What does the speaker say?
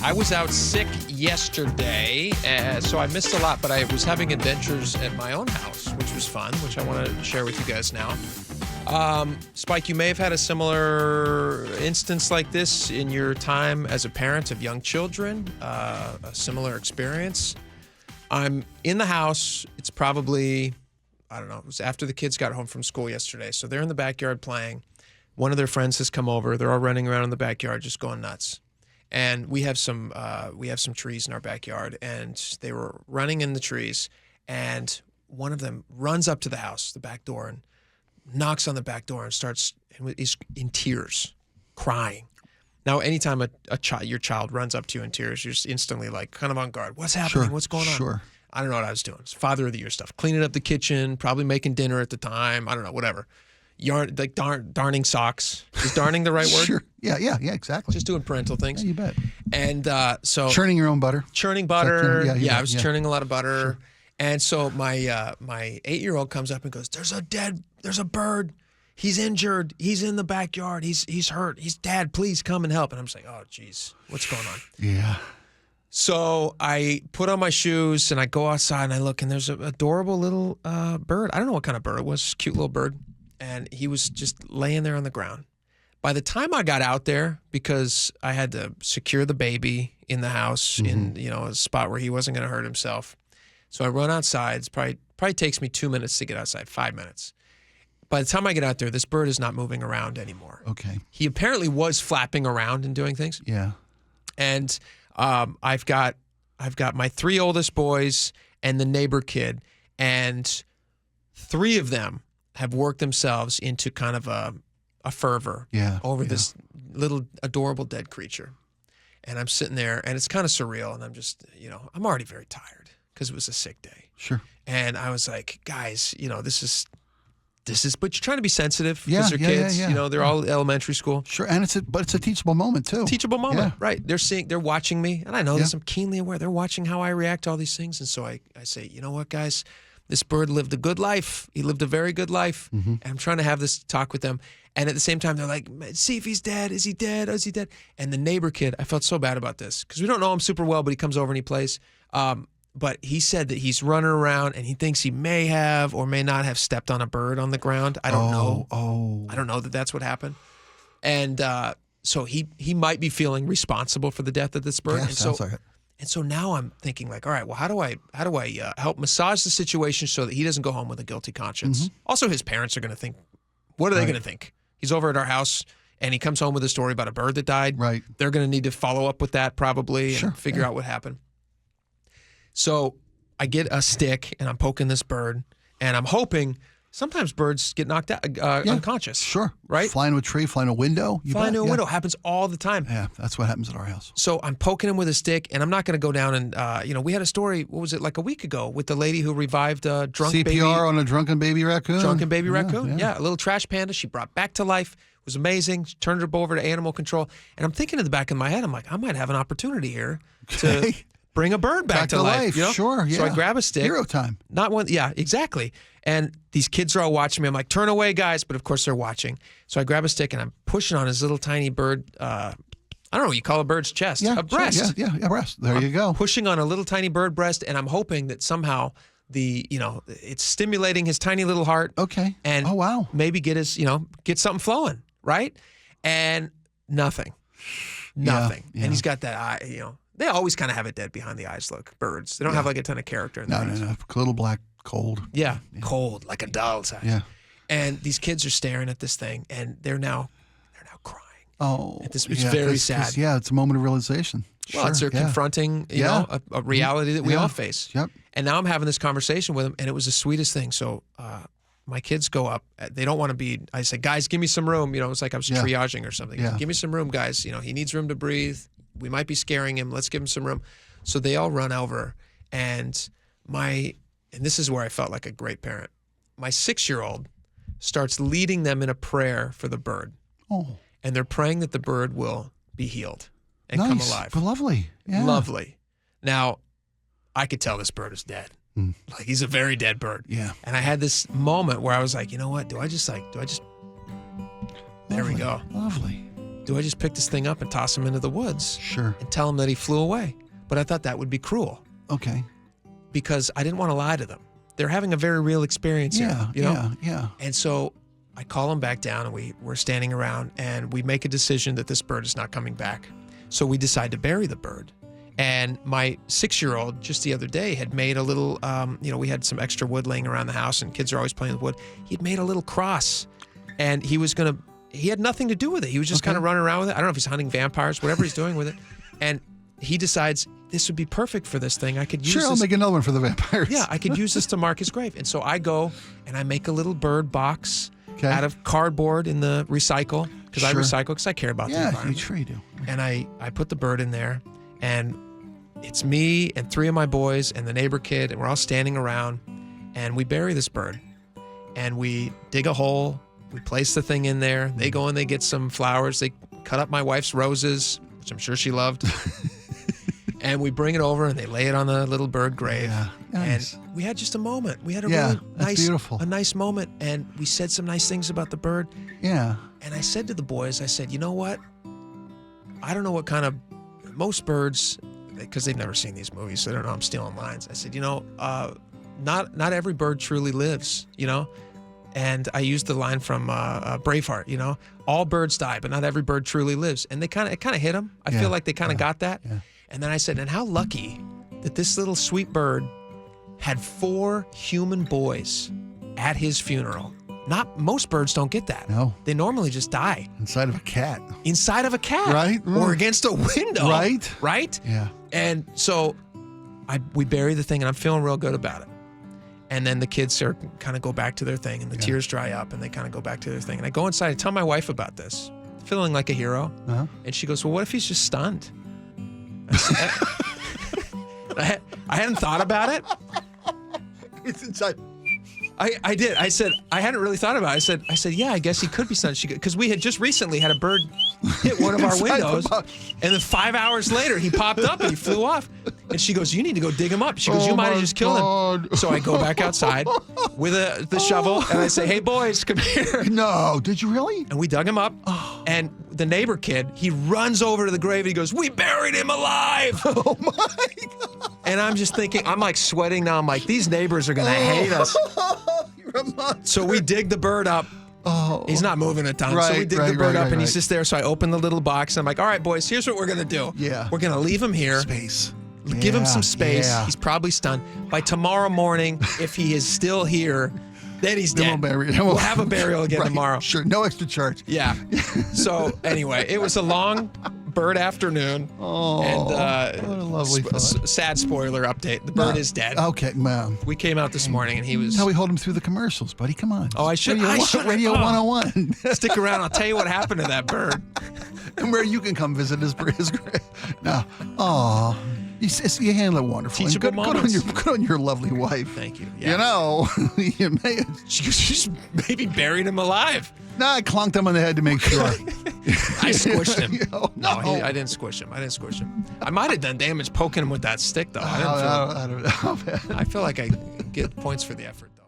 I was out sick yesterday, so I missed a lot, but I was having adventures at my own house, which was fun, which I want to share with you guys now. Spike, you may have had a similar instance like this in your time as a parent of young children, a similar experience. I'm in the house. It's probably, I don't know, it was after the kids got home from school yesterday. So they're in the backyard playing. One of their friends has come over. They're all running around in the backyard just going nuts. And we have some trees in our backyard, and they were running in the trees, and one of them runs up to the house, the back door, and knocks on the back door and he's in tears, crying. Now, anytime your child runs up to you in tears, you're just instantly like kind of on guard. What's happening? Sure, What's going on? Sure. I don't know what I was doing. It's Father of the Year stuff. Cleaning up the kitchen, probably making dinner at the time. I don't know, whatever. Darning socks. Is darning the right word? Sure. Yeah, exactly. Just doing parental things. Yeah, you bet. And so churning your own butter. Churning butter. Yeah, I was churning a lot of butter. Sure. And so my 8-year-old comes up and goes, there's a bird. He's injured. He's in the backyard. He's hurt. Dad, please come and help. And I'm just like, oh, geez, what's going on? Yeah. So I put on my shoes and I go outside and I look, and there's an adorable little bird. I don't know what kind of bird it was. Cute little bird. And he was just laying there on the ground. By the time I got out there, because I had to secure the baby in the house in a spot where he wasn't going to hurt himself. So I run outside. It's probably takes me 2 minutes to get outside, 5 minutes. By the time I get out there, this bird is not moving around anymore. Okay. He apparently was flapping around and doing things. Yeah. And I've got my 3 oldest boys and the neighbor kid, and 3 of them have worked themselves into kind of a fervor over this little adorable dead creature. And I'm sitting there, and it's kind of surreal, and I'm just, I'm already very tired because it was a sick day. Sure. And I was like, guys, this is, but you're trying to be sensitive because they're kids. They're all elementary school. Sure, and it's a teachable moment too. Teachable moment, right? They're watching me, and I know this. I'm keenly aware. They're watching how I react to all these things, and so I say, you know what, guys, this bird lived a good life. He lived a very good life, and I'm trying to have this talk with them. And at the same time, they're like, see if he's dead. Is he dead? Is he dead? And the neighbor kid, I felt so bad about this because we don't know him super well, but he comes over and he plays. But he said that he's running around and he thinks he may have or may not have stepped on a bird on the ground. I don't know. I don't know that that's what happened. And so he might be feeling responsible for the death of this bird. Yeah, sounds like it. And so now I'm thinking like, all right, well, how do I help massage the situation so that he doesn't go home with a guilty conscience? Also, his parents are going to think, what are they going to think? He's over at our house and he comes home with a story about a bird that died. Right. They're going to need to follow up with that probably and figure out what happened. So I get a stick and I'm poking this bird, and I'm hoping sometimes birds get knocked out unconscious. Sure. Right? Flying to a tree, flying to a window. Flying to a window happens all the time. Yeah, that's what happens at our house. So I'm poking him with a stick, and I'm not going to go down and, we had a story, what was it, like a week ago with the lady who revived a drunk CPR baby. on a drunken baby raccoon. Drunken baby raccoon. Yeah, a little trash panda she brought back to life. It was amazing. She turned her over to animal control. And I'm thinking in the back of my head, I'm like, I might have an opportunity here to bring a bird back to life. Sure, yeah. So I grab a stick. Hero time. Not one. Yeah, exactly. And these kids are all watching me. I'm like, turn away, guys. But of course they're watching. So I grab a stick and I'm pushing on his little tiny bird. I don't know what you call a bird's chest. Yeah, a breast. Sure, yeah, breast. There you go. Pushing on a little tiny bird breast, and I'm hoping that somehow it's stimulating his tiny little heart. Okay. And maybe get something flowing, right? And nothing. Yeah. And he's got that eye, They always kind of have a dead behind the eyes look, birds. They don't have like a ton of character in their eyes. No. Little black, cold. Yeah, cold, like a doll's eye. Yeah. And these kids are staring at this thing, and they're now crying. Oh. It's very sad. Yeah, it's a moment of realization. Well, they're confronting, a reality that we all face. Yep. And now I'm having this conversation with them, and it was the sweetest thing. So my kids go up. They don't want to be, I say, guys, give me some room. It's like I was triaging or something. Yeah. Give me some room, guys. He needs room to breathe. We might be scaring him. Let's give him some room. So they all run over, and this is where I felt like a great parent. My 6-year-old starts leading them in a prayer for the bird. Oh. And they're praying that the bird will be healed and come alive. Lovely. Yeah. Lovely. Now, I could tell this bird is dead. Like, he's a very dead bird. Yeah. And I had this moment where I was like, you know what? There we go. Lovely. do I just pick this thing up and toss him into the woods Sure. and tell him that he flew away? But I thought that would be cruel Okay. because I didn't want to lie to them. They're having a very real experience here, you know? Yeah. And so I call him back down, and we're standing around, and we make a decision that this bird is not coming back. So we decide to bury the bird. And my 6-year-old just the other day had made a little, we had some extra wood laying around the house, and kids are always playing with wood. He'd made a little cross, and he had nothing to do with it. He was just kind of running around with it. I don't know if he's hunting vampires, whatever he's doing with it. And he decides this would be perfect for this thing. I could use I'll make another one for the vampires. Yeah, I could use this to mark his grave. And so I go and I make a little bird box out of cardboard in the recycle, because I recycle because I care about the environment. Yeah, sure you do. And I put the bird in there, and it's me and 3 of my boys and the neighbor kid, and we're all standing around, and we bury this bird. And we dig a hole, we place the thing in there, they go and they get some flowers, they cut up my wife's roses, which I'm sure she loved. And we bring it over and they lay it on the little bird grave. Yeah, nice. And we had just a moment. We had a really nice moment. And we said some nice things about the bird. Yeah. And I said to the boys, I said, you know what? I don't know what kind of, most birds, because they've never seen these movies, so they don't know I'm stealing lines. I said, not every bird truly lives, And I used the line from Braveheart, all birds die, but not every bird truly lives. And it kind of hit them. I feel like they kind of got that. Yeah. And then I said, and how lucky that this little sweet bird had 4 human boys at his funeral. Most birds don't get that. No. They normally just die. Inside of a cat. Inside of a cat. Right. Or against a window. Right. Right? Yeah. And so we bury the thing, and I'm feeling real good about it. And then the kids kind of go back to their thing, and the tears dry up, and they kind of go back to their thing. And I go inside and tell my wife about this, feeling like a hero. Uh-huh. And she goes, well, what if he's just stunned? I hadn't thought about it. It's inside. I did. I said, I hadn't really thought about it. I said, yeah, I guess he could be stunned. Because we had just recently had a bird hit one of our windows. And then 5 hours later, he popped up and he flew off. And she goes, you need to go dig him up. She goes, you might have just killed him. So I go back outside with the shovel and I say, hey, boys, come here. No, did you really? And we dug him up. And the neighbor kid, he runs over to the grave and he goes, we buried him alive. Oh, my God. And I'm just thinking, I'm like sweating now. I'm like, these neighbors are going to hate us. You're a monster. So we dig the bird up. Oh. He's not moving a ton. So we dig the bird up and he's just there. So I open the little box and I'm like, all right, boys, here's what we're going to do. Yeah. We're going to leave him here. Space. Give him some space. Yeah. He's probably stunned. By tomorrow morning, if he is still here, then he's dead. Then we'll bury him. We'll have a burial again tomorrow. Sure. No extra charge. Yeah. So anyway, it was a long bird afternoon. Oh, and what a lovely thought. sad spoiler update. The bird is dead. Okay, man. We came out this morning and he was... How we hold him through the commercials, buddy. Come on. Oh, I should. Radio 101. Stick around. I'll tell you what happened to that bird. And where you can come visit his grave. No. Oh, you handle it wonderfully. Teachable moments. Good on your lovely wife. Thank you. Yeah. You know, you may have... She maybe buried him alive. No, I clunked him on the head to make sure. I squished him. No, I didn't squish him. I might have done damage poking him with that stick, though. I didn't feel. I don't know. I feel like I get points for the effort, though.